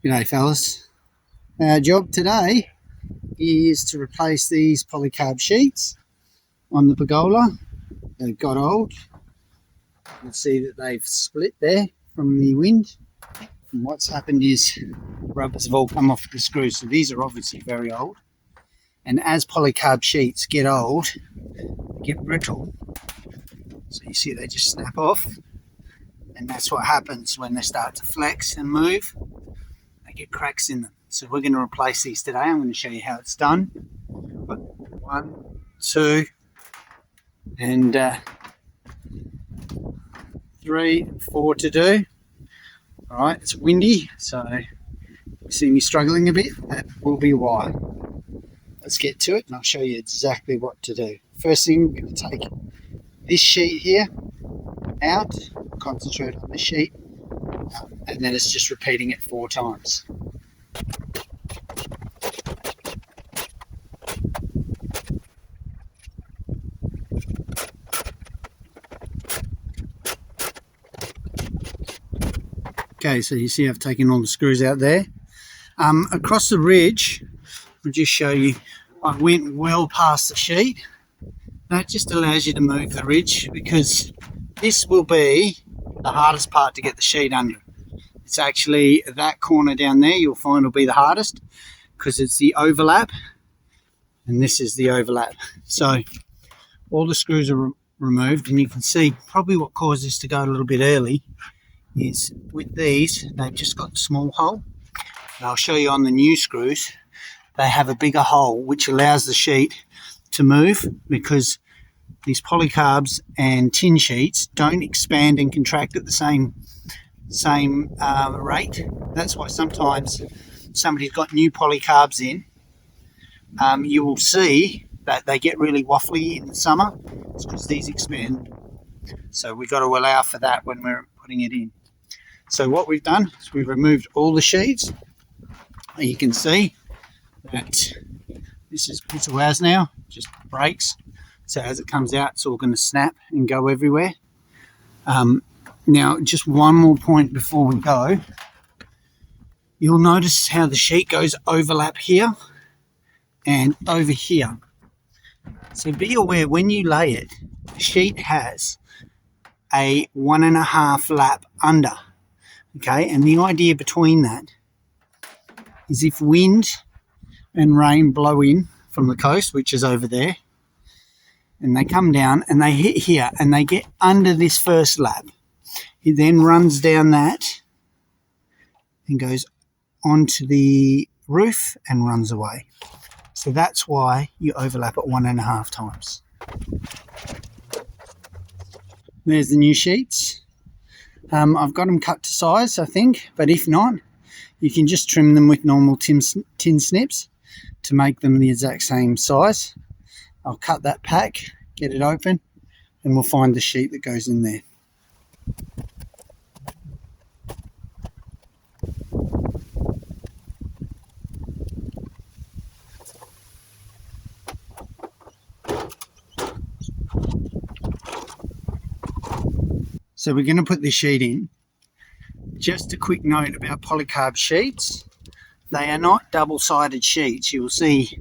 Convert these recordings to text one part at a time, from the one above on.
G'day fellas. Our job today is to replace these polycarb sheets on the pergola. They've got old. You can see that they've split there from the wind. And what's happened is rubbers have all come off the screws. So these are obviously very old. And as polycarb sheets get old, they get brittle. So you see they just snap off. And that's what happens when they start to flex and move. They get cracks in them. So we're going to replace these today. I'm going to show you how it's done. Got 1, 2, and 3, 4 to do. All right, it's windy, so you see me struggling a bit. That will be why. Let's get to it, and I'll show you exactly what to do. First thing, we're going to take this sheet here out, concentrate on this sheet, and then it's just repeating it 4 times. Okay, so you see I've taken all the screws out there. Across the ridge, I'll just show you, I went well past the sheet. That just allows you to move the ridge because this will be the hardest part to get the sheet under. It's actually that corner down there you'll find will be the hardest because it's the overlap, and this is the overlap. So all the screws are removed, and you can see probably what caused this to go a little bit early is with these, they've just got a small hole. And I'll show you on the new screws, they have a bigger hole which allows the sheet to move because these polycarbs and tin sheets don't expand and contract at the same rate. That's why sometimes somebody's got new polycarbs in, you will see that they get really waffly in the summer. It's because these expand. So we've got to allow for that when we're putting it in. So what we've done is we've removed all the sheets. You can see that this is ours now, just breaks. So as it comes out, it's all going to snap and go everywhere. Now, just one more point before we go. You'll notice how the sheet goes overlap here and over here. So be aware when you lay it, the sheet has a 1.5 lap under. Okay, and the idea between that is if wind and rain blow in from the coast, which is over there, and they come down and they hit here and they get under this first lap, it then runs down that and goes onto the roof and runs away. So that's why you overlap it 1.5 times. There's the new sheets. I've got them cut to size, I think, but if not, you can just trim them with normal tin snips to make them the exact same size. I'll cut that pack, get it open, and we'll find the sheet that goes in there. So we're going to put this sheet in. Just a quick note about polycarb sheets. They are not double-sided sheets. You will see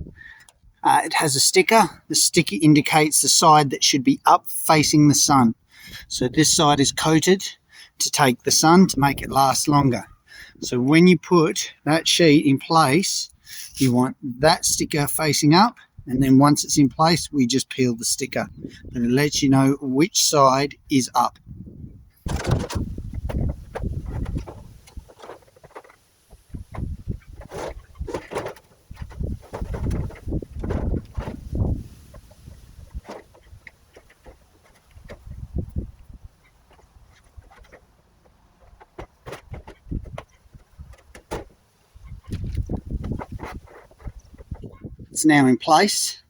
it has a sticker. The sticker indicates the side that should be up facing the sun. So this side is coated to take the sun to make it last longer. So when you put that sheet in place, you want that sticker facing up, and then once it's in place, we just peel the sticker. And it lets you know which side is up. It's now in place.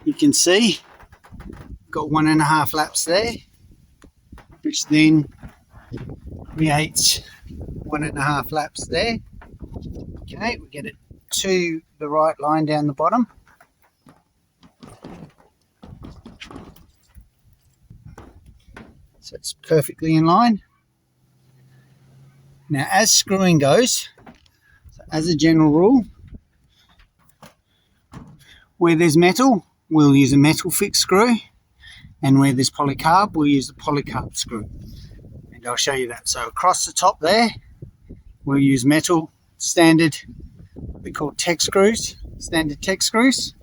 You can see got 1.5 laps there, which then creates 1.5 laps there. Okay, we get it to the right line down the bottom. So it's perfectly in line. Now, as screwing goes, as a general rule, where there's metal, we'll use a metal fixed screw, and where there's polycarb, we'll use the polycarb screw. And I'll show you that. So across the top there, we'll use metal standard, they're called tech screws, standard tech screws.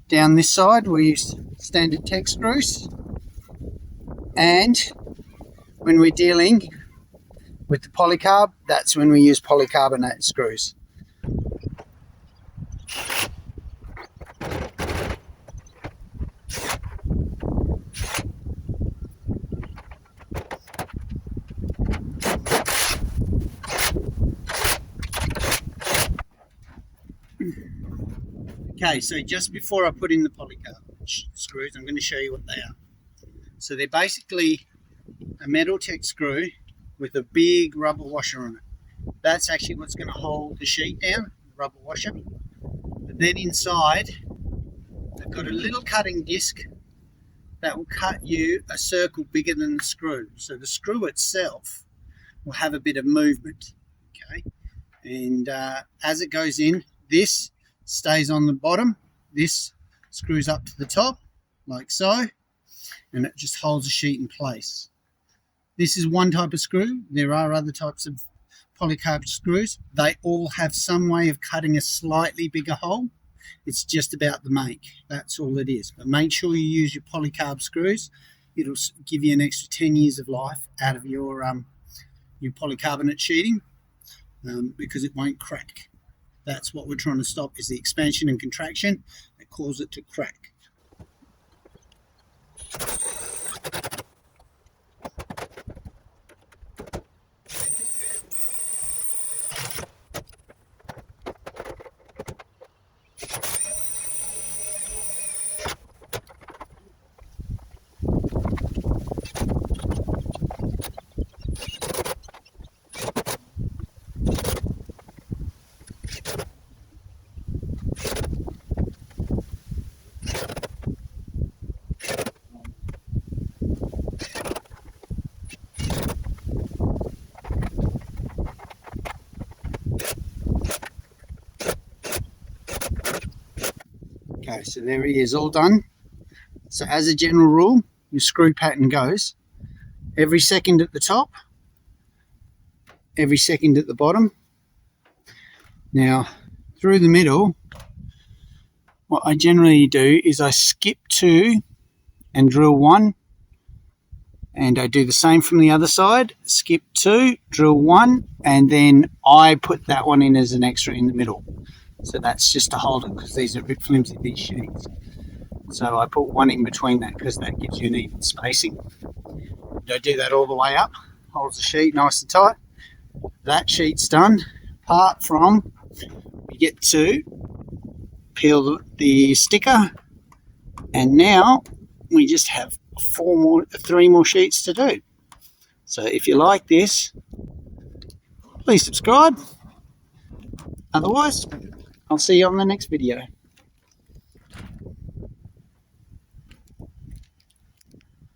Down this side, we use standard tech screws. And when we're dealing with the polycarb, that's when we use polycarbonate screws. Okay, so just before I put in the polycarb screws, I'm going to show you what they are. So they're basically a metal tech screw with a big rubber washer on it. That's actually what's going to hold the sheet down, the rubber washer. But then inside, they've got a little cutting disc that will cut you a circle bigger than the screw. So the screw itself will have a bit of movement. Okay, and as it goes in, this stays on the bottom, this screws up to the top like so, and it just holds the sheet in place. This is one type of screw. There are other types of polycarb screws. They all have some way of cutting a slightly bigger hole. It's just about the make. That's all it is. But make sure you use your polycarb screws. It'll give you an extra 10 years of life out of your polycarbonate sheeting because it won't crack. That's what we're trying to stop, is the expansion and contraction that cause it to crack. Okay, so there he is, all done. So as a general rule, your screw pattern goes every second at the top, every second at the bottom. Now, through the middle, what I generally do is I skip 2 and drill 1, and I do the same from the other side, skip 2, drill 1, and then I put that one in as an extra in the middle. So that's just to hold it, because these are a bit flimsy, these sheets. So I put one in between that because that gives you an even spacing. I do that all the way up, holds the sheet nice and tight. That sheet's done, apart from we get to peel the sticker, and now we just have 3 more sheets to do. So if you like this, please subscribe. Otherwise, I'll see you on the next video.